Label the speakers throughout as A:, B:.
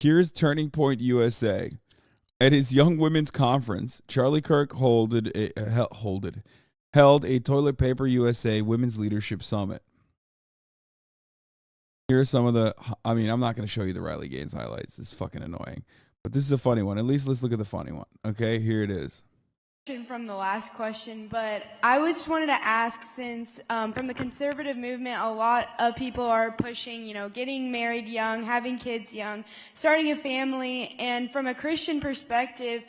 A: Here's Turning Point USA. At his Young Women's Conference, Charlie Kirk held a Toilet Paper USA Women's Leadership Summit. Here's some of the, I'm not going to show you the Riley Gaines highlights. It's fucking annoying. But this is a funny one. At least let's look at the funny one. Okay, here it is.
B: From the last question, but I just wanted to ask, since from the conservative movement, a lot of people are pushing, getting married young, having kids young, starting a family, and from a Christian perspective,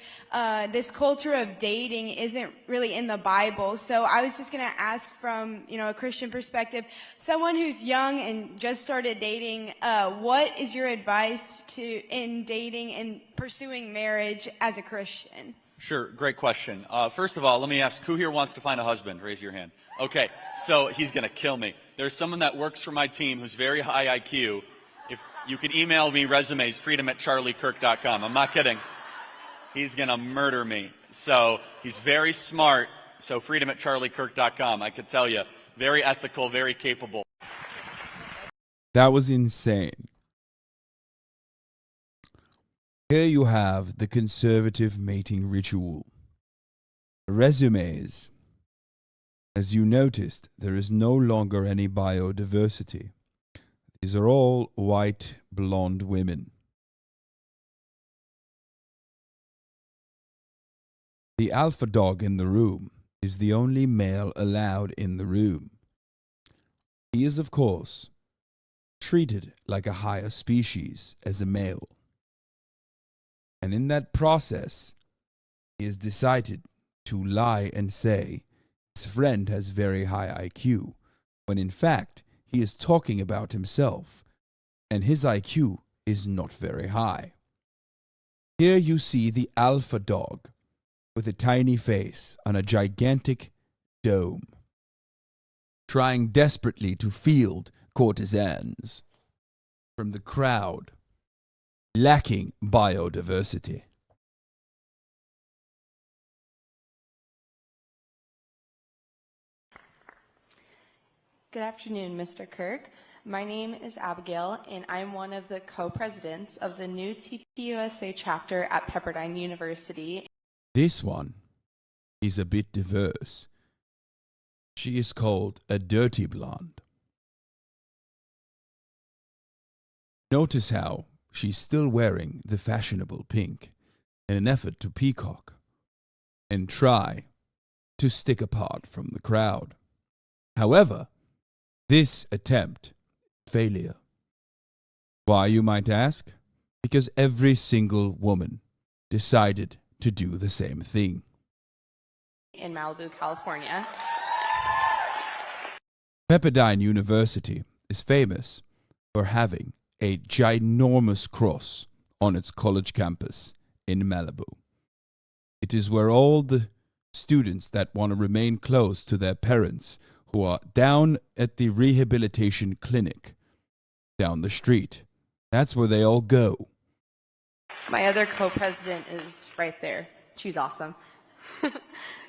B: this culture of dating isn't really in the Bible. So I was just going to ask from, a Christian perspective, someone who's young and just started dating, what is your advice in dating and pursuing marriage as a Christian?
C: Sure, great question. First of all, let me ask, who here wants to find a husband? Raise your hand. Okay, so he's going to kill me. There's someone that works for my team who's very high IQ. If you could email me resumes, freedom@charliekirk.com. I'm not kidding. He's going to murder me. So he's very smart, so freedom@charliekirk.com. I could tell you, very ethical, very capable.
A: That was insane. Here you have the conservative mating ritual. Resumes. As you noticed, there is no longer any biodiversity. These are all white, blonde women. The alpha dog in the room is the only male allowed in the room. He is, of course, treated like a higher species as a male. And in that process, he has decided to lie and say his friend has very high IQ, when in fact he is talking about himself, and his IQ is not very high. Here you see the alpha dog with a tiny face on a gigantic dome, trying desperately to field courtesans from the crowd, lacking biodiversity.
D: Good afternoon, Mr. Kirk. My name is Abigail, and I'm one of the co-presidents of the new TPUSA chapter at Pepperdine University.
A: This one is a bit diverse. She is called a dirty blonde. Notice how she's still wearing the fashionable pink in an effort to peacock and try to stick apart from the crowd. However, this attempt, failure. Why, you might ask? Because every single woman decided to do the same thing.
D: In Malibu, California.
A: Pepperdine University is famous for having a ginormous cross on its college campus in Malibu. It is where all the students that want to remain close to their parents who are down at the rehabilitation clinic down the street, that's where they all go.
D: My other co-president is right there. She's awesome.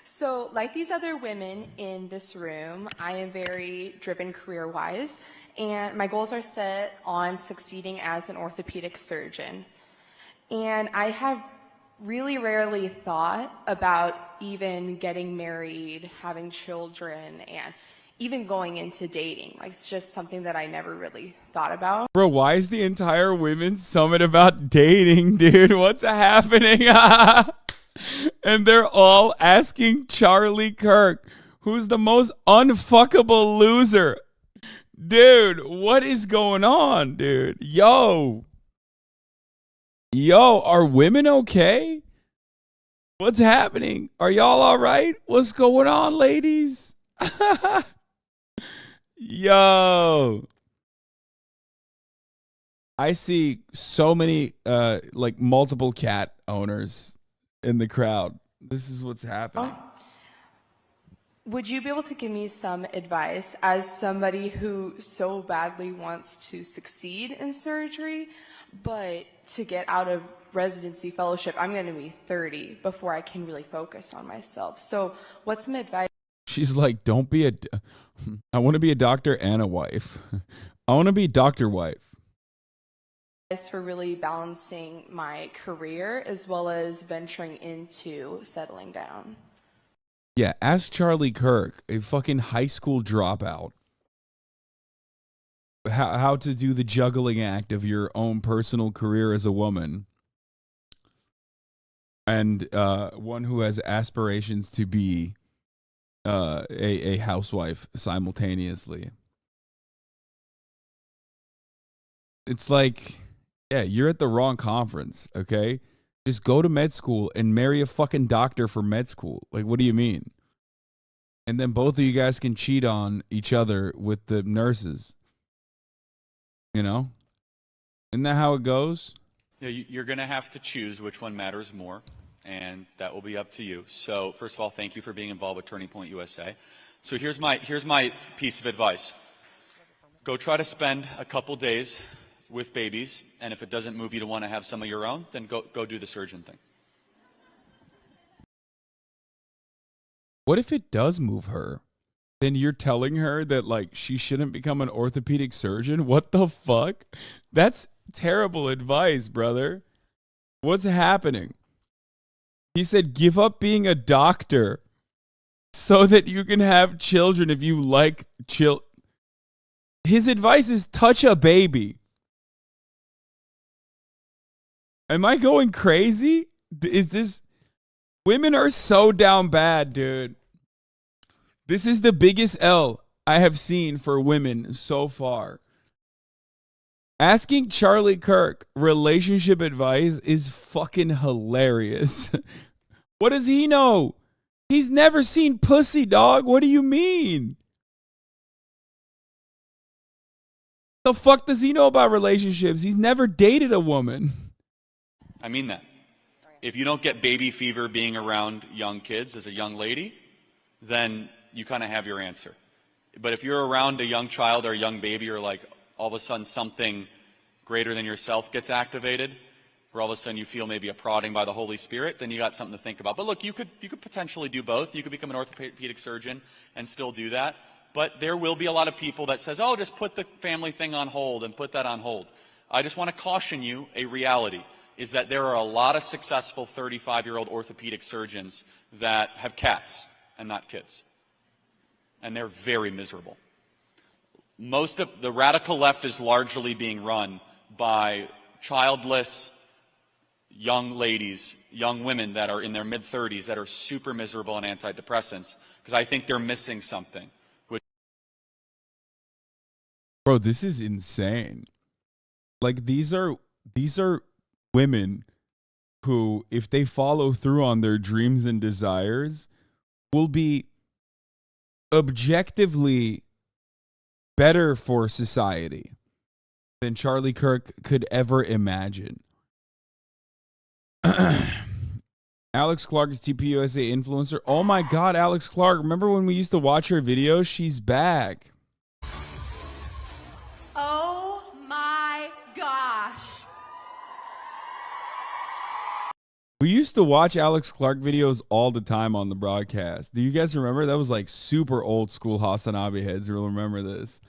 D: So, like these other women in this room, I am very driven career-wise, and my goals are set on succeeding as an orthopedic surgeon. And I have really rarely thought about even getting married, having children, and even going into dating. Like, it's just something that I never really thought about.
A: Bro, why is the entire women's summit about dating, dude? What's happening? And they're all asking Charlie Kirk, who's the most unfuckable loser. Dude, what is going on, dude? Yo, are women okay? What's happening? Are y'all all right? What's going on, ladies? Yo. I see so many, multiple cat owners in the crowd. This is what's happening.
D: Would you be able to give me some advice as somebody who so badly wants to succeed in surgery, but to get out of residency fellowship, I'm going to be 30 before I can really focus on myself. So what's some advice?
A: She's like, I want to be a doctor and a wife. I want to be doctor wife.
D: for really balancing my career as well as venturing into settling down.
A: Yeah, ask Charlie Kirk, a fucking high school dropout, how to do the juggling act of your own personal career as a woman and one who has aspirations to be a housewife simultaneously. It's like, yeah, you're at the wrong conference, okay? Just go to med school and marry a fucking doctor for med school. Like, what do you mean? And then both of you guys can cheat on each other with the nurses. You know? Isn't that how it goes?
C: Yeah, you're going to have to choose which one matters more, and that will be up to you. So, first of all, thank you for being involved with Turning Point USA. So here's my piece of advice. Go try to spend a couple days with babies, and if it doesn't move you to want to have some of your own, then go do the surgeon thing.
A: What if it does move her? Then you're telling her that, like, she shouldn't become an orthopedic surgeon? What the fuck? That's terrible advice, brother. What's happening? He said, give up being a doctor so that you can have children if you like His advice is touch a baby. Am I going crazy? Is this... Women are so down bad, dude. This is the biggest L I have seen for women so far. Asking Charlie Kirk relationship advice is fucking hilarious. What does he know? He's never seen pussy, dog. What do you mean? The fuck does he know about relationships? He's never dated a woman.
C: I mean that. If you don't get baby fever being around young kids as a young lady, then you kind of have your answer. But if you're around a young child or a young baby, or like all of a sudden something greater than yourself gets activated, where all of a sudden you feel maybe a prodding by the Holy Spirit, then you got something to think about. But look, you could potentially do both. You could become an orthopedic surgeon and still do that. But there will be a lot of people that says, oh, just put the family thing on hold and put that on hold. I just want to caution you, a reality is that there are a lot of successful 35-year-old orthopedic surgeons that have cats and not kids. And they're very miserable. Most of the radical left is largely being run by childless young ladies, young women that are in their mid-30s that are super miserable on antidepressants, because I think they're missing something.
A: Bro, this is insane. Like, these are women who, if they follow through on their dreams and desires, will be objectively better for society than Charlie Kirk could ever imagine. Alex Clark is TPUSA influencer. Oh my God, Alex Clark. Remember when we used to watch her videos? She's back.
E: Oh my gosh.
A: We used to watch Alex Clark videos all the time on the broadcast. Do you guys remember? That was like super old school HasanAbi heads will remember this.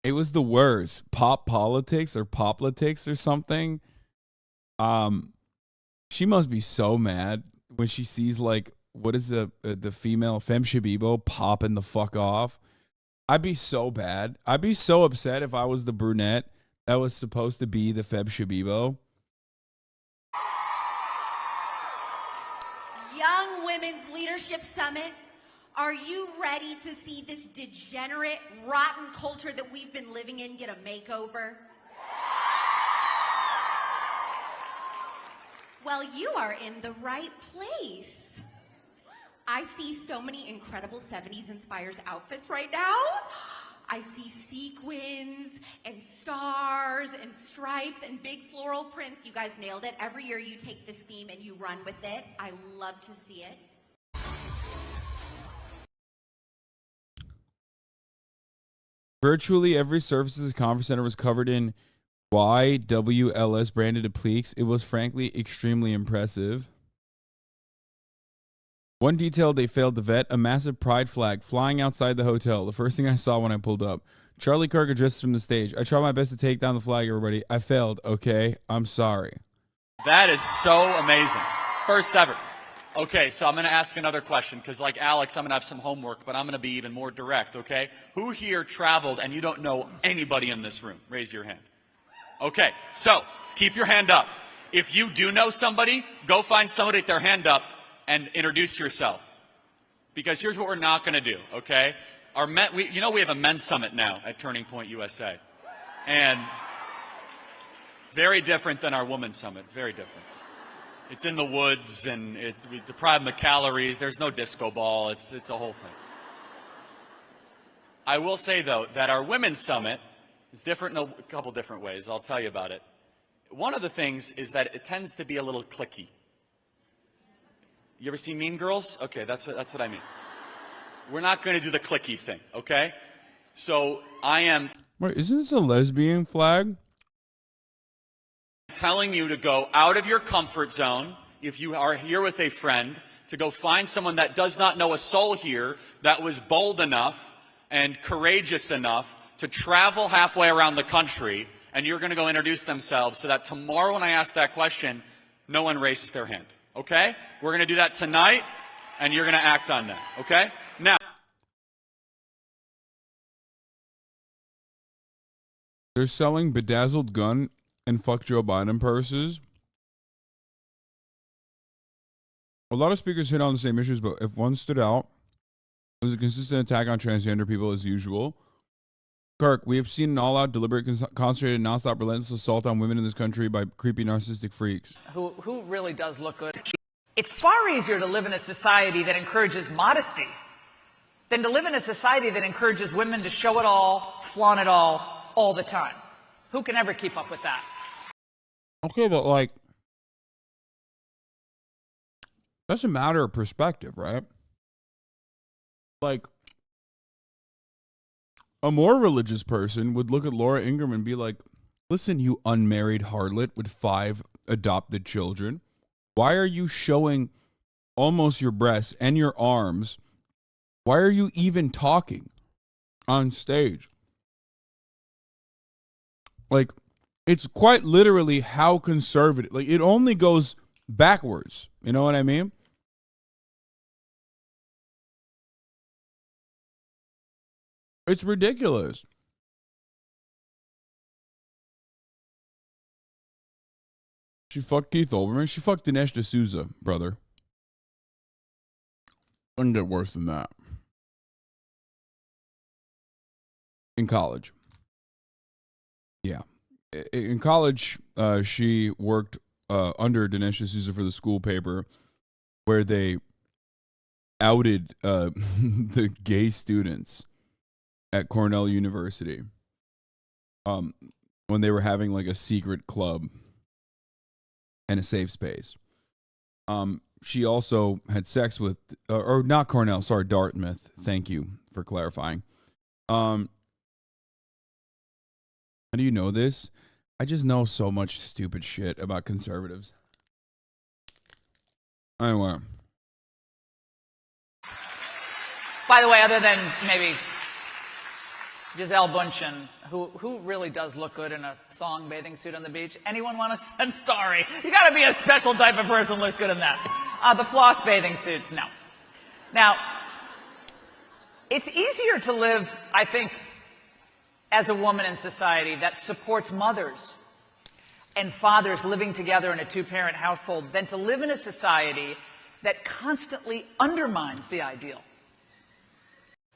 A: It was the worst. Pop politics or poplitics or something. She must be so mad when she sees, like, what is the female Femme Shabibo popping the fuck off. I'd be so bad. I'd be so upset if I was the brunette that was supposed to be the Femme Shabibo.
E: Young Women's Leadership Summit, are you ready to see this degenerate, rotten culture that we've been living in get a makeover? Well, you are in the right place. I see so many incredible 70s inspired outfits right now. I see sequins and stars and stripes and big floral prints. You guys nailed it. Every year you take this theme and you run with it. I love to see it.
A: Virtually every surface of the conference center was covered in YWLS branded appliques. It was frankly extremely impressive. One detail they failed to vet, a massive pride flag flying outside the hotel. The first thing I saw when I pulled up. Charlie Kirk addresses from the stage. I tried my best to take down the flag, everybody. I failed, okay? I'm sorry.
C: That is so amazing. First ever. Okay, so I'm going to ask another question because like Alex, I'm going to have some homework, but I'm going to be even more direct, okay? Who here traveled and you don't know anybody in this room? Raise your hand. Okay, so keep your hand up. If you do know somebody, go find somebody with their hand up and introduce yourself. Because here's what we're not going to do, okay? We have a men's summit now at Turning Point USA. And it's very different than our women's summit. It's very different. It's in the woods, and we deprive them of calories. There's no disco ball. It's a whole thing. I will say, though, that our women's summit is different in a couple different ways. I'll tell you about it. One of the things is that it tends to be a little cliquey. You ever seen Mean Girls? Okay, that's what I mean. We're not going to do the cliquey thing, okay? So I am...
A: Wait, isn't this a lesbian flag?
C: Telling you to go out of your comfort zone, if you are here with a friend, to go find someone that does not know a soul here, that was bold enough and courageous enough to travel halfway around the country, and you're going to go introduce themselves so that tomorrow when I ask that question, no one raises their hand, okay? We're going to do that tonight, and you're going to act on that, okay? Now,
A: they're selling bedazzled gun and fuck Joe Biden purses. A lot of speakers hit on the same issues, but if one stood out, it was a consistent attack on transgender people as usual. Kirk, we have seen an all-out, deliberate, concentrated, nonstop, relentless assault on women in this country by creepy, narcissistic freaks.
F: Who really does look good. It's far easier to live in a society that encourages modesty than to live in a society that encourages women to show it all, flaunt it all the time. Who can ever keep up with that?
A: Okay, but like, that's a matter of perspective, right? Like, a more religious person would look at Laura Ingraham and be like, listen, you unmarried harlot with 5 adopted children, why are you showing almost your breasts and your arms? Why are you even talking on stage? Like, it's quite literally how conservative, like, it only goes backwards. You know what I mean? It's ridiculous. She fucked Keith Olbermann. She fucked Dinesh D'Souza, brother. Doesn't get worse than that. In college. Yeah. In college, she worked under Dinesh D'Souza for the school paper where they outed the gay students at Cornell University when they were having like a secret club and a safe space. She also had sex with, or not Cornell, sorry, Dartmouth. Thank you for clarifying. How do you know this? I just know so much stupid shit about conservatives. Anyway.
F: By the way, other than maybe Giselle Bundchen, who really does look good in a thong bathing suit on the beach? Anyone want to? I'm sorry. You got to be a special type of person who looks good in that. The floss bathing suits, no. Now, it's easier to live, I think, as a woman in society that supports mothers and fathers living together in a 2-parent household than to live in a society that constantly undermines the ideal.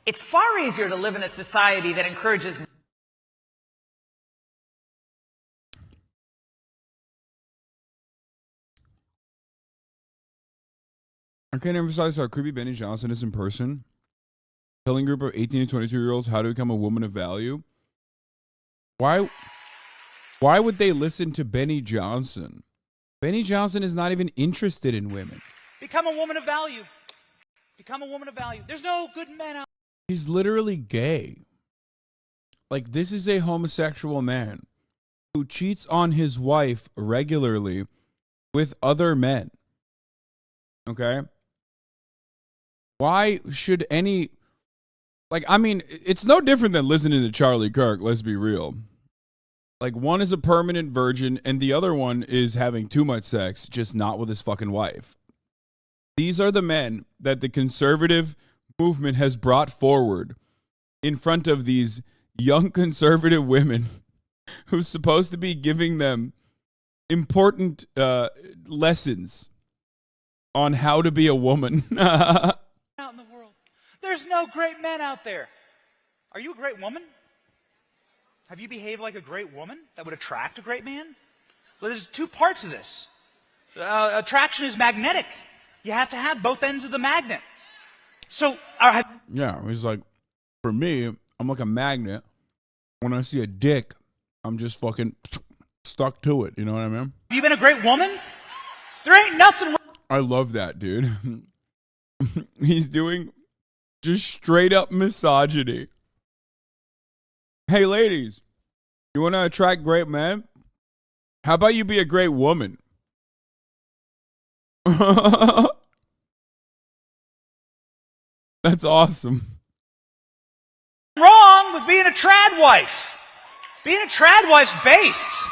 F: It's far easier to live in a society that encourages.
A: I can't emphasize how creepy Benny Johnson is in person. Telling a group of 18 to 22-year-olds how to become a woman of value. Why would they listen to Benny Johnson? Benny Johnson is not even interested in women.
G: Become a woman of value. Become a woman of value. There's no good men out.
A: He's literally gay. Like, this is a homosexual man who cheats on his wife regularly with other men. Okay? Why should any Like, I mean, it's no different than listening to Charlie Kirk, let's be real. Like, one is a permanent virgin, and the other one is having too much sex, just not with his fucking wife. These are the men that the conservative movement has brought forward in front of these young conservative women who's supposed to be giving them important lessons on how to be a woman.
G: Out in the world. There's no great men out there. Are you a great woman? Have you behaved like a great woman that would attract a great man? Well, there's two parts of this. Attraction is magnetic. You have to have both ends of the magnet. So,
A: yeah, he's like, for me, I'm like a magnet. When I see a dick, I'm just fucking stuck to it. You know what I mean?
G: have you been a great woman? There ain't nothing wrong.
A: I love that, dude. He's doing just straight up misogyny. Hey, ladies, you want to attract great men? How about you be a great woman? That's awesome.
G: Wrong with being a trad wife. Being a trad wife's based.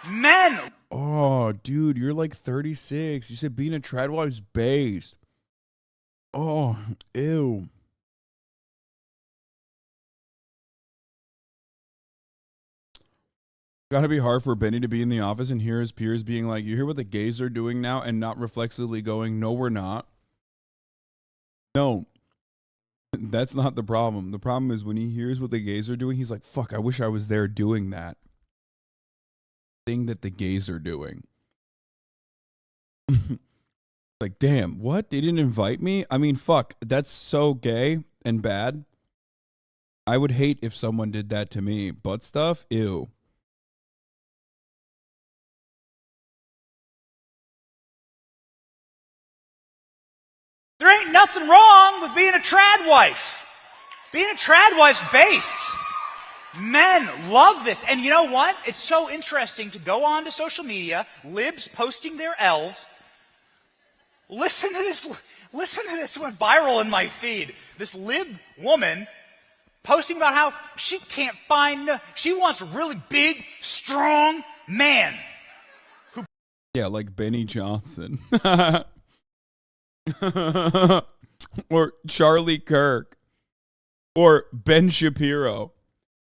G: Men.
A: Oh, dude, you're like 36. You said being a trad wife's based. Oh, ew. Gotta be hard for Benny to be in the office and hear his peers being like, you hear what the gays are doing now, and not reflexively going, no, we're not. No, that's not the problem. The problem is when he hears what the gays are doing, he's like, fuck, I wish I was there doing that thing that the gays are doing. Like, damn, what? They didn't invite me? I mean, fuck, that's so gay and bad. I would hate if someone did that to me. Butt stuff? Ew.
G: There ain't nothing wrong with being a trad wife. Being a trad wife's based. Men love this. And you know what? It's so interesting to go on to social media, libs posting their L's. Listen to this. Listen to this. It went viral in my feed. This lib woman posting about how she can't find, she wants a really big, strong man.
A: Yeah, like Benny Johnson. Or Charlie Kirk. Or Ben Shapiro.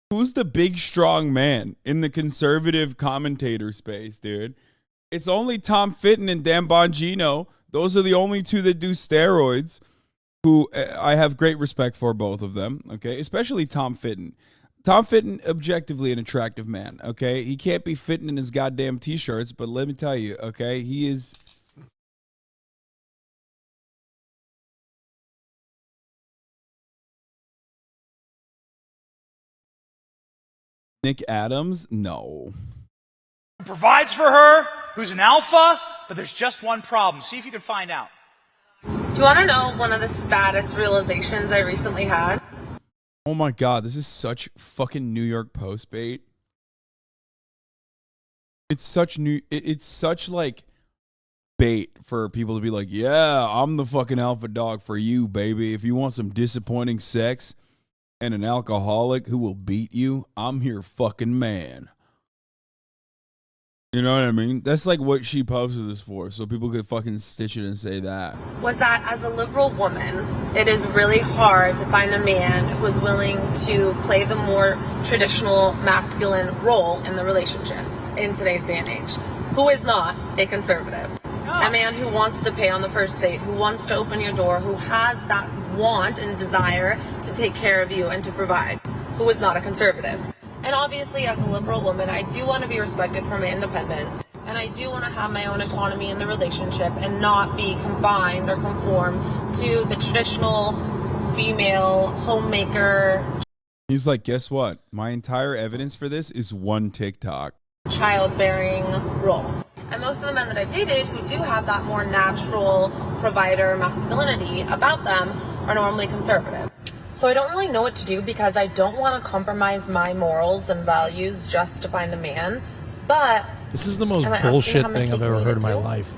A: Who's the big, strong man in the conservative commentator space, dude? It's only Tom Fitton and Dan Bongino. Those are the only two that do steroids, who I have great respect for, both of them, okay? Especially Tom Fitton. Tom Fitton, objectively an attractive man, okay? He can't be fitting in his goddamn T-shirts, but let me tell you, okay? He is... Nick Adams? No.
G: Who provides for her, who's an alpha, but there's just one problem. See if you can find out.
H: Do you want to know one of the saddest realizations I recently had?
A: Oh my God, this is such fucking New York Post bait. It's such like bait for people to be like, yeah, I'm the fucking alpha dog for you, baby. If you want some disappointing sex and an alcoholic who will beat you, I'm your fucking man. You know what I mean? That's like what she posted this for, so people could fucking stitch it and say that.
H: Was that as a liberal woman, it is really hard to find a man who is willing to play the more traditional masculine role in the relationship in today's day and age. Who is not a conservative? A man who wants to pay on the first date, who wants to open your door, who has that want and desire to take care of you and to provide, who is not a conservative. And obviously, as a liberal woman, I do want to be respected for my independence, and I do want to have my own autonomy in the relationship and not be confined or conform to the traditional female homemaker.
A: He's like, guess what? My entire evidence for this is one TikTok.
H: Childbearing role. And most of the men that I've dated who do have that more natural provider masculinity about them are normally conservative. So I don't really know what to do because I don't want to compromise my morals and values just to find a man. But
I: this is the most bullshit thing I've ever heard in my life.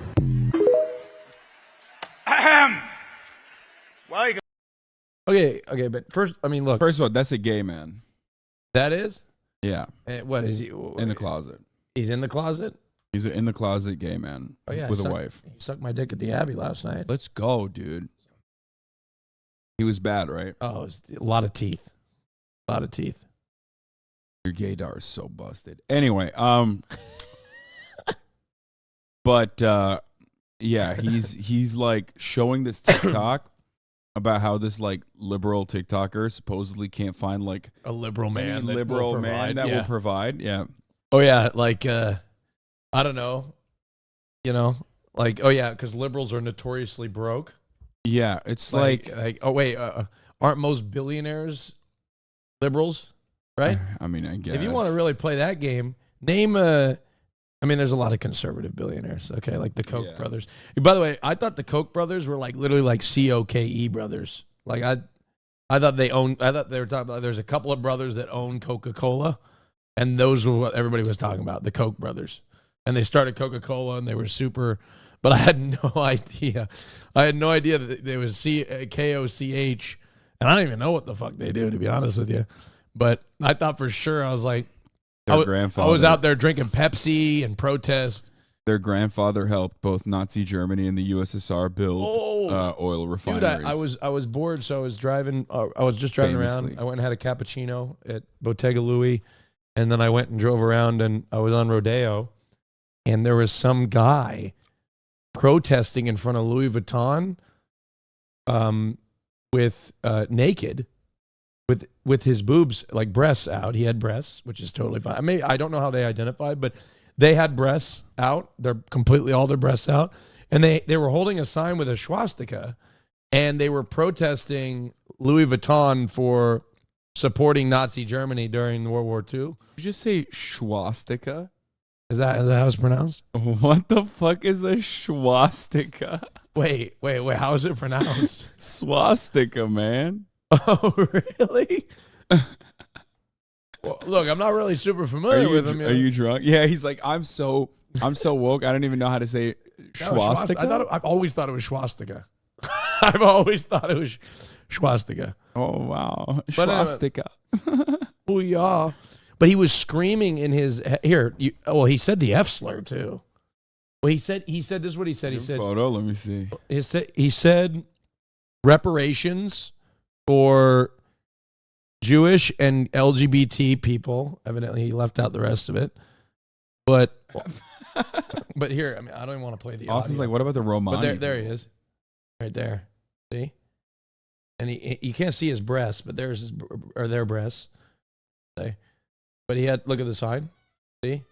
G: Well, you go.
I: Okay, but first, I mean, look.
A: First of all, that's a gay man.
I: That is?
A: Yeah.
I: What is he?
A: In the closet.
I: He's in the closet?
A: He's an in the closet gay man with a wife.
I: He sucked my dick at the Abbey last night.
A: Let's go, dude. He was bad, right?
I: Oh, it was a lot of teeth. A lot of teeth.
A: Your gaydar is so busted. Anyway, but yeah, he's like showing this TikTok about how this like liberal TikToker supposedly can't find like
I: a liberal man,
A: that will provide. Yeah.
I: Oh yeah, like I don't know, like oh yeah, because liberals are notoriously broke.
A: Yeah, it's like
I: oh wait, aren't most billionaires liberals? Right?
A: I mean, I guess.
I: If you want to really play that game, name I mean, there's a lot of conservative billionaires, okay? Like the Koch brothers. By the way, I thought the Koch brothers were like literally like COKE brothers. Like I thought they were talking about, there's a couple of brothers that own Coca-Cola, and those were what everybody was talking about, the Koch brothers. And they started Coca-Cola, and they were super, but I had no idea. I had no idea that they was KOCH, and I don't even know what the fuck they do, to be honest with you. But I thought for sure, I was like, I was out there drinking Pepsi and protest.
A: Their grandfather helped both Nazi Germany and the USSR build oil refineries.
I: Dude, I was bored, so I was driving. I was just driving around. I went and had a cappuccino at Bottega Louis, and then I went and drove around, and I was on Rodeo, and there was some guy protesting in front of Louis Vuitton, with naked. With his boobs, like breasts out. He had breasts, which is totally fine. I mean, I don't know how they identified, but they had breasts out. They're completely all their breasts out. And they were holding a sign with a swastika, and they were protesting Louis Vuitton for supporting Nazi Germany during World War II.
A: Did you just say swastika?
I: Is that how it's pronounced?
A: What the fuck is a swastika?
I: Wait. How is it pronounced?
A: Swastika, man.
I: Oh, really? Well, look, I'm not really super familiar with him.
A: Are you drunk? Yeah, he's like, I'm so woke. I don't even know how to say swastika.
I: I've always thought it was swastika. I've always thought it was swastika.
A: Oh, wow. Swastika.
I: Oh, yeah. But he was screaming in his he said the F slur too. Well, he said this is what he said. He said
A: photo, let me see.
I: He said reparations for Jewish and LGBT people. Evidently, he left out the rest of it. But here, I mean, I don't even want to play the
A: Austin's
I: audio.
A: like, what about the Romani?
I: But there he is. Right there. See? And you can't see his breasts, but there's their breasts. See? But look at the sign. See?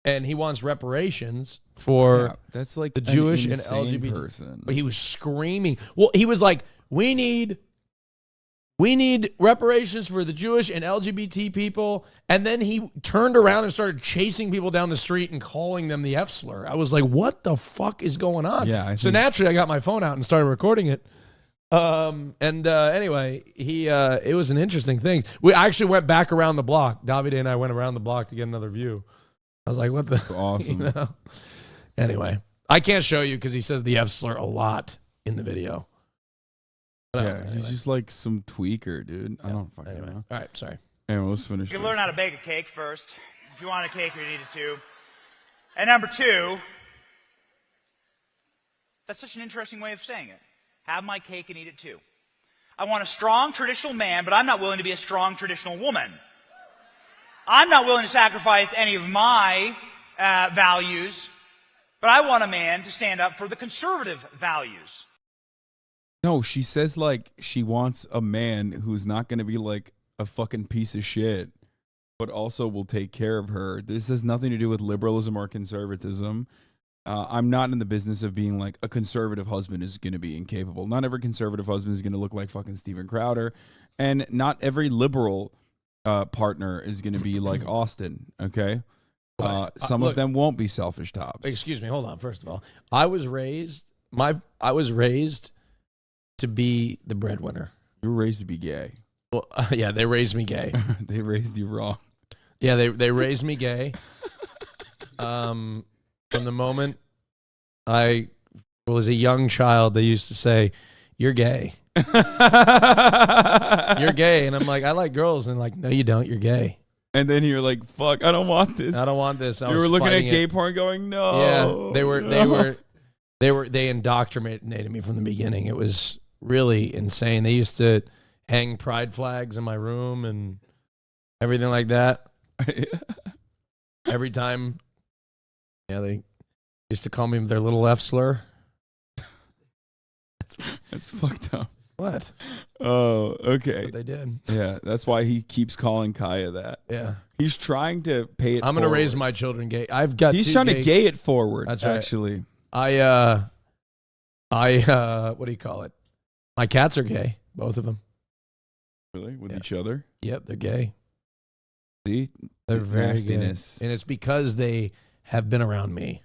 I: And he wants reparations for
A: that's like
I: the Jewish and LGBT
A: person.
I: But he was screaming. Well, he was like, we need reparations for the Jewish and LGBT people. And then he turned around and started chasing people down the street and calling them the F slur. I was like, what the fuck is going on?
A: Yeah.
I: So naturally I got my phone out and started recording it. Anyway, it was an interesting thing. We actually went back around the block. Davide and I went around the block to get another view. I was like, what the?
A: Awesome.
I: Anyway, I can't show you because he says the F slur a lot in the video.
A: Yeah, he's just like some tweaker, dude.
I: Yeah.
A: I don't fucking know.
I: All right, sorry.
A: Anyway, let's finish.
G: You can learn how to bake a cake first. If you want a cake, you need it too. And number two, that's such an interesting way of saying it. Have my cake and eat it too. I want a strong traditional man, but I'm not willing to be a strong traditional woman. I'm not willing to sacrifice any of my values, but I want a man to stand up for the conservative values.
A: No, she says like she wants a man who's not going to be like a fucking piece of shit, but also will take care of her. This has nothing to do with liberalism or conservatism. I'm not in the business of being like a conservative husband is going to be incapable. Not every conservative husband is going to look like fucking Steven Crowder, and not every liberal partner is going to be like Austin. Okay, some of them won't be selfish tops.
I: Excuse me, hold on. First of all, I was raised to be the breadwinner.
A: You were raised to be gay.
I: Well, yeah, they raised me gay.
A: They raised you wrong.
I: Yeah, they raised me gay. From the moment I was a young child, they used to say, "You're gay." You're gay. And I'm like, I like girls. And like, no, you don't. You're gay.
A: And then you're like, fuck, I don't want this.
I: I don't want this.
A: You were looking at gay porn going, no.
I: Yeah, they indoctrinated me from the beginning. It was really insane. They used to hang pride flags in my room and everything like that. Every time. Yeah, they used to call me their little F slur.
A: That's fucked up.
I: What?
A: Oh, okay.
I: That's what they did.
A: Yeah, that's why he keeps calling Kaya that.
I: Yeah.
A: He's trying to pay it
I: I'm going to raise my children gay. He's
A: trying to gay it forward.
I: That's right.
A: Actually.
I: I what do you call it? My cats are gay, both of them.
A: Really? With each other?
I: Yep, they're gay.
A: See?
I: They're very
A: nastiness.
I: gay. And it's because they have been around me.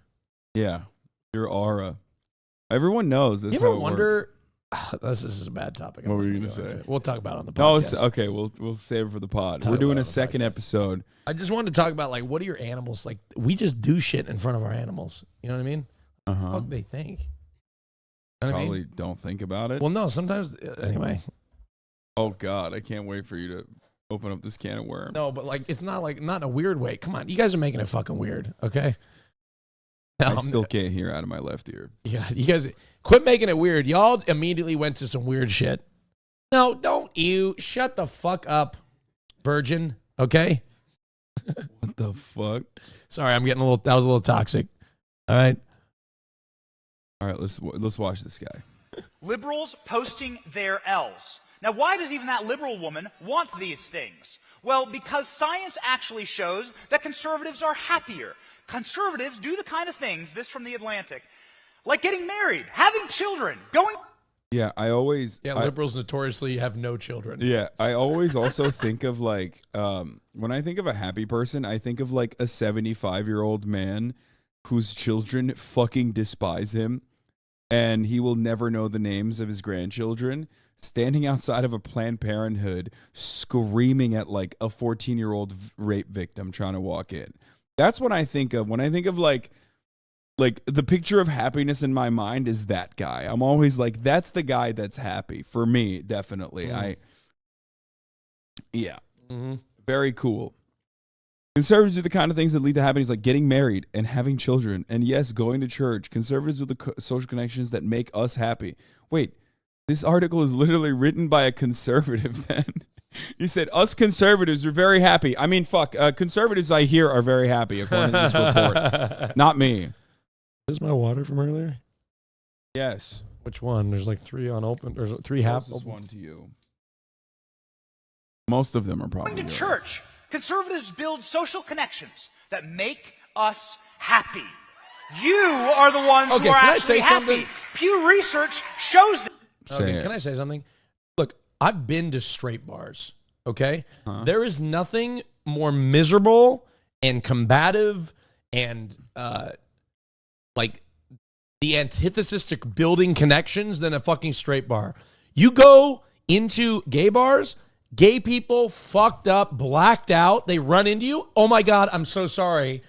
A: Yeah. Your aura. Everyone knows this.
I: You ever wonder? This is a bad topic.
A: What were you going to say?
I: We'll talk about it on the podcast.
A: No, okay. We'll save it for the pod. We're doing a second episode.
I: I just wanted to talk about, like, what are your animals like? We just do shit in front of our animals. You know what I mean? What do they think? You know what
A: Probably
I: I mean?
A: don't think about it.
I: Well, no. Sometimes, anyway.
A: Oh God, I can't wait for you to open up this can of worms.
I: No, but like, it's not in a weird way. Come on, you guys are making it fucking weird. Okay.
A: I still can't hear out of my left ear.
I: Yeah, you guys quit making it weird. Y'all immediately went to some weird shit. No, don't you. Shut the fuck up, virgin. Okay?
A: What the fuck?
I: Sorry, I'm getting that was a little toxic. All right.
A: All right, let's watch this guy.
G: Liberals posting their L's. Now, why does even that liberal woman want these things? Well, because science actually shows that conservatives are happier. Conservatives do the kind of things, this from The Atlantic, like getting married, having children, going...
A: Yeah,
I: liberals notoriously have no children.
A: Yeah, I always also think of like, when I think of a happy person, I think of like a 75-year-old man whose children fucking despise him, and he will never know the names of his grandchildren, standing outside of a Planned Parenthood, screaming at like a 14-year-old rape victim trying to walk in. That's what I think of when I think of like the picture of happiness in my mind is that guy. I'm always like, that's the guy that's happy for me. Definitely. Very cool. Conservatives do the kind of things that lead to happiness, like getting married and having children. And yes, going to church. Conservatives with the social connections that make us happy. Wait, this article is literally written by a conservative then. You said, us conservatives are very happy. I mean, fuck, conservatives I hear are very happy, according to this report. Not me.
I: Is my water from earlier?
A: Yes.
I: Which one? There's like 3 unopened. There's 3 half
A: Closest
I: open.
A: one to you. Most of them are probably
G: to
A: yours.
G: church. Conservatives build social connections that make us happy. You are the ones who are actually happy.
I: Something?
G: Pew Research shows that.
I: Okay, can I say something? Look, I've been to straight bars, okay? There is nothing more miserable and combative and like the antithesis to building connections than a fucking straight bar. You go into gay bars, gay people fucked up, blacked out, they run into you. Oh my God, I'm so sorry.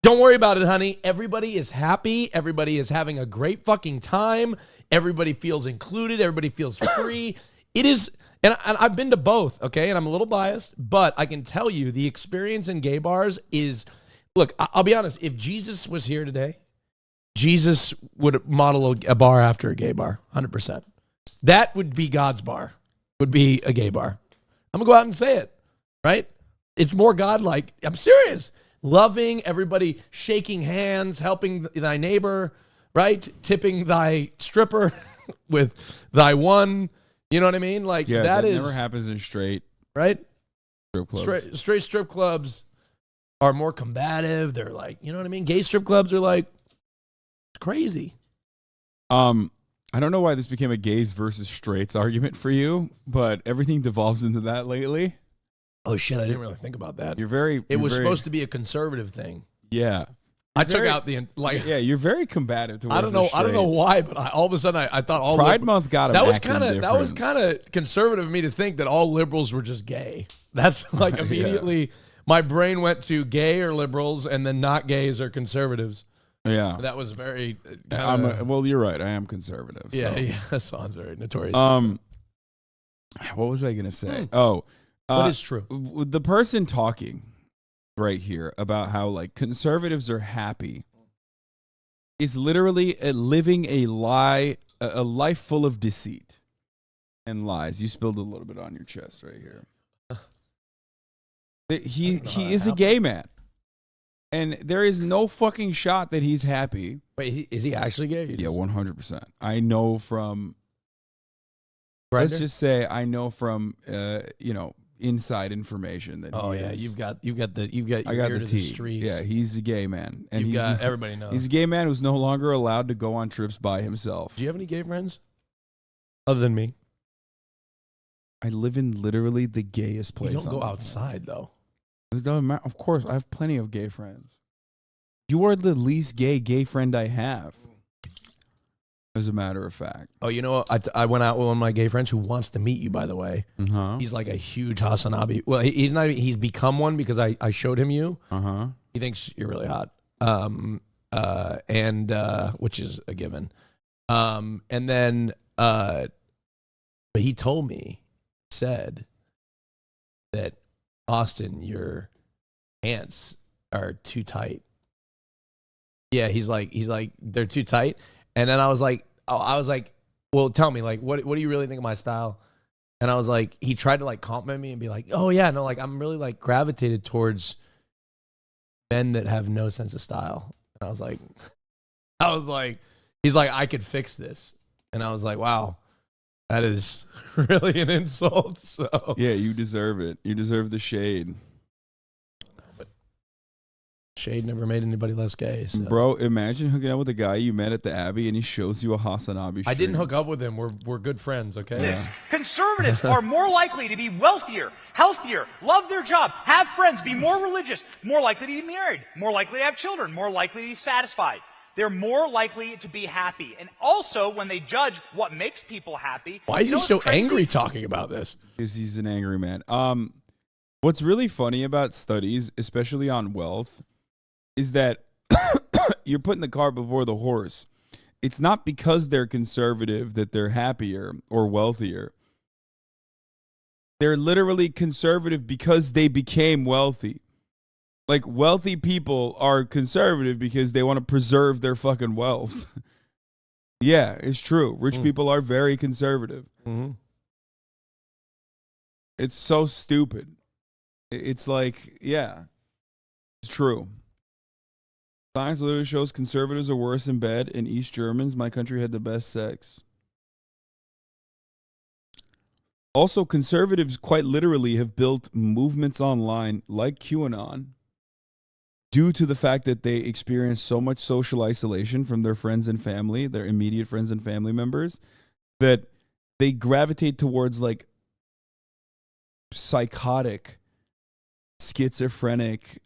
I: Don't worry about it, honey. Everybody is happy. Everybody is having a great fucking time. Everybody feels included. Everybody feels free. It is, and I've been to both, okay? And I'm a little biased, but I can tell you the experience in gay bars is, look, I'll be honest. If Jesus was here today, Jesus would model a bar after a gay bar, 100%. That would be God's bar, would be a gay bar. I'm going to go out and say it, right? It's more God-like. I'm serious. Loving everybody, shaking hands, helping thy neighbor, right? Tipping thy stripper with thy one. You know what I mean? Like,
A: yeah,
I: that is
A: never happens in straight,
I: right?
A: Strip clubs.
I: Straight strip clubs are more combative. They're like, you know what I mean? Gay strip clubs are like crazy.
A: I don't know why this became a gays versus straights argument for you, but everything devolves into that lately.
I: Oh shit, I didn't really think about that.
A: It
I: was supposed to be a conservative thing.
A: Yeah.
I: I took out the like.
A: Yeah, you're very combative towards
I: I don't know why, but all of a sudden I thought all
A: Pride Month got
I: that was kind of conservative of me to think that all liberals were just gay. That's like immediately my brain went to gay or liberals, and then not gays or conservatives.
A: Yeah,
I: that was very.
A: Well, you're right. I am conservative.
I: Yeah,
A: so.
I: yeah, that sounds very notorious.
A: What was I gonna say? Oh,
I: what is true?
A: The person talking right here about how like conservatives are happy is literally living a lie, a life full of deceit and lies. You spilled a little bit on your chest right here. He is a gay man, and there is no fucking shot that he's happy.
I: Wait, is he actually gay?
A: Yeah, 100%. I know from.
I: Grindr?
A: Let's just say I know from inside information that.
I: Oh yeah, you've got I got the
A: tea.
I: Streets.
A: Yeah, he's a gay man, and
I: everybody knows
A: he's a gay man who's no longer allowed to go on trips by himself.
I: Do you have any gay friends other than me?
A: I live in literally the gayest place.
I: You don't go outside though.
A: It doesn't matter. Of course, I have plenty of gay friends. You are the least gay friend I have. As a matter of fact.
I: Oh, you know what? I went out with one of my gay friends who wants to meet you, by the way.
A: Uh-huh.
I: He's like a huge HasanAbi. Well, he's not. He's become one because I showed him you.
A: Uh-huh.
I: He thinks you're really hot. Which is a given. And then, but he told me, said that, Austin, your pants are too tight. Yeah, he's like, they're too tight. And then I was like, well, tell me, like, what do you really think of my style? And I was like, he tried to like compliment me and be like, oh yeah, no, like I'm really like gravitated towards men that have no sense of style. And I was like, he's like, I could fix this. And I was like, wow, that is really an insult. So
A: yeah, you deserve it. You deserve the shade.
I: Shade never made anybody less gay. So.
A: Bro, imagine hooking up with a guy you met at the Abbey and he shows you a HasanAbi stream.
I: I didn't hook up with him. We're good friends, okay?
G: Yeah. Conservatives are more likely to be wealthier, healthier, love their job, have friends, be more religious, more likely to be married, more likely to have children, more likely to be satisfied. They're more likely to be happy. And also, when they judge what makes people happy...
I: Why is he so angry talking about this?
A: Because he's an angry man. What's really funny about studies, especially on wealth, is that you're putting the cart before the horse. It's not because they're conservative that they're happier or wealthier. They're literally conservative because they became wealthy. Like, wealthy people are conservative because they want to preserve their fucking wealth. Yeah, it's true. Rich people are very conservative.
I: Mm-hmm.
A: It's so stupid. It's like, yeah, it's true. Science literally shows conservatives are worse in bed, and East Germans, my country, had the best sex. Also, conservatives quite literally have built movements online like QAnon due to the fact that they experience so much social isolation from their friends and family, their immediate friends and family members, that they gravitate towards like psychotic, schizophrenic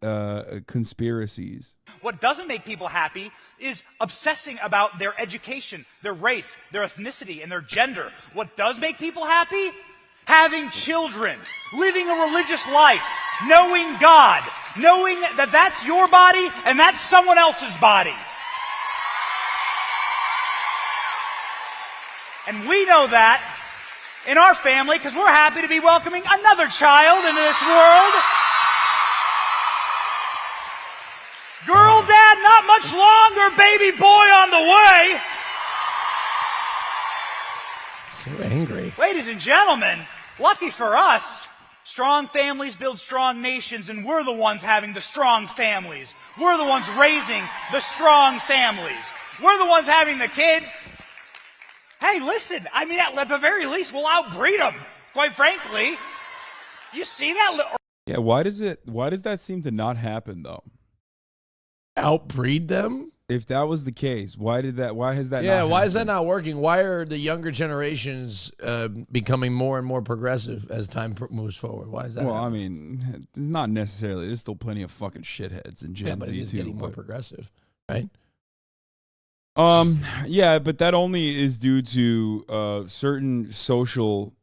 A: conspiracies.
G: What doesn't make people happy is obsessing about their education, their race, their ethnicity, and their gender. What does make people happy? Having children, living a religious life, knowing God, knowing that that's your body and that's someone else's body. And we know that in our family because we're happy to be welcoming another child into this world. Girl, Dad, not much longer, baby boy on the way.
I: So angry.
G: Ladies and gentlemen, lucky for us, strong families build strong nations, and we're the ones having the strong families. We're the ones raising the strong families. We're the ones having the kids. Hey, listen, I mean, at the very least, we'll outbreed them, quite frankly. You see that?
A: Yeah, why does that seem to not happen, though?
I: Outbreed them?
A: If that was the case, why has that not
I: why is that not working? Why are the younger generations becoming more and more progressive as time moves forward? Why is that happening?
A: I mean, not necessarily. There's still plenty of fucking shitheads in Gen
I: but
A: Z
I: it is
A: too.
I: getting more progressive, right?
A: Yeah, but that only is due to certain social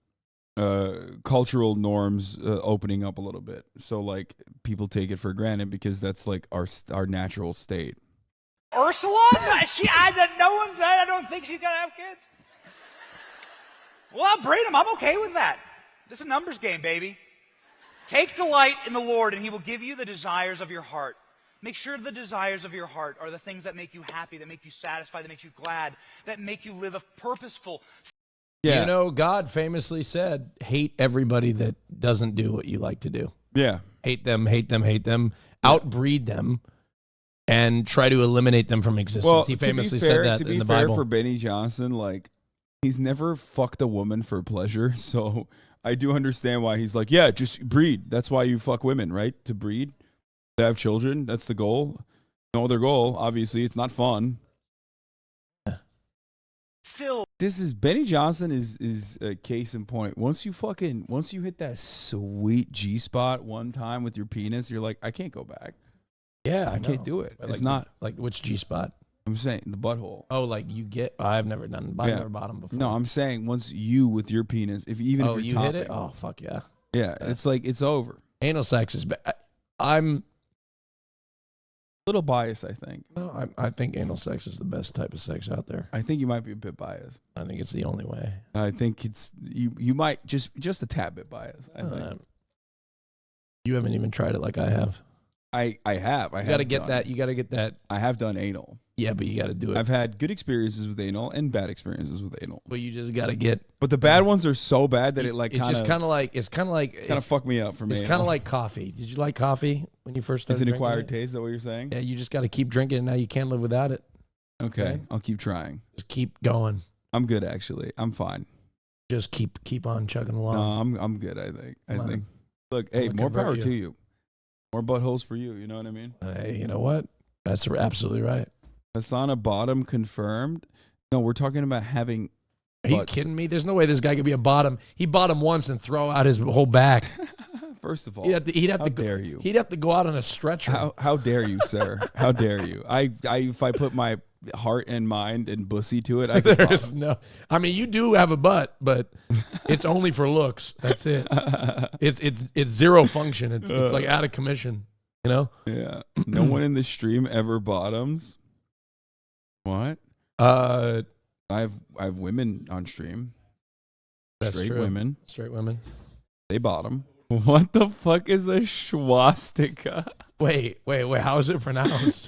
A: cultural norms opening up a little bit. So like people take it for granted because that's like our natural state.
G: Ursula? I don't think she's gonna have kids. Well, I'll breed them. I'm okay with that. This is a numbers game, baby. Take delight in the Lord, and he will give you the desires of your heart. Make sure the desires of your heart are the things that make you happy, that make you satisfied, that make you glad, that make you live a purposeful.
I: Yeah. You know, God famously said, hate everybody that doesn't do what you like to do.
A: Yeah.
I: Hate them, hate them, hate them, outbreed them, and try to eliminate them from existence.
A: Well,
I: he famously said that in the Bible.
A: For Benny Johnson, like, he's never fucked a woman for pleasure, so I do understand why he's like, yeah, just breed. That's why you fuck women, right? To breed, to have children. That's the goal. No other goal, obviously. It's not fun.
G: Phil.
A: This is Benny Johnson is a case in point. Once you hit that sweet G spot one time with your penis, you're like, I can't go back.
I: Yeah,
A: I can't do it.
I: But
A: it's
I: like,
A: not
I: like which G spot?
A: I'm saying the butthole.
I: Oh, like you get. I've never done. I've never bottom before.
A: No, I'm saying once you with your penis, if you
I: topping, hit it. Oh fuck yeah.
A: Yeah, it's like it's over.
I: Anal sex is. I'm
A: a little biased, I think.
I: No, I think anal sex is the best type of sex out there.
A: I think you might be a bit biased.
I: I think it's the only way.
A: I think it's you might just a tad bit biased. I think.
I: You haven't even tried it like I have.
A: I have.
I: You got to get that. You got to get that.
A: I have done anal.
I: Yeah, but you got to do it.
A: I've had good experiences with anal and bad experiences with anal.
I: But you just got to get.
A: But the bad ones are so bad that it
I: kind of
A: fucked me up for me.
I: It's kind of like coffee. Did you like coffee when you first started?
A: It's an
I: drinking
A: acquired
I: it?
A: taste. Is that what you're saying?
I: Yeah, you just got to keep drinking, and now you can't live without it.
A: Okay, I'll keep trying.
I: Just keep going.
A: I'm good, actually. I'm fine.
I: Just keep on chugging along.
A: No, I'm good. I think. Look, hey, more power to you. More buttholes for you. You know what I mean?
I: Hey, you know what? That's absolutely right.
A: Hasana bottom confirmed. No, we're talking about having.
I: Are you kidding me? There's no way this guy could be a bottom. He bottom once and throw out his whole back.
A: First of all,
I: he'd have
A: how
I: to
A: dare you?
I: He'd have to go out on a stretcher.
A: How dare you, sir? How dare you? If I put my heart and mind and bussy to it, I could
I: There's
A: bottom.
I: no. I mean, you do have a butt, but it's only for looks. That's it. It's zero function. It's like out of commission. You know?
A: Yeah. No one in the stream ever bottoms. What?
I: I
A: have women on stream.
I: That's
A: Straight
I: true.
A: women.
I: Straight women.
A: They bottom. What the fuck is a swastika?
I: Wait. How is it pronounced?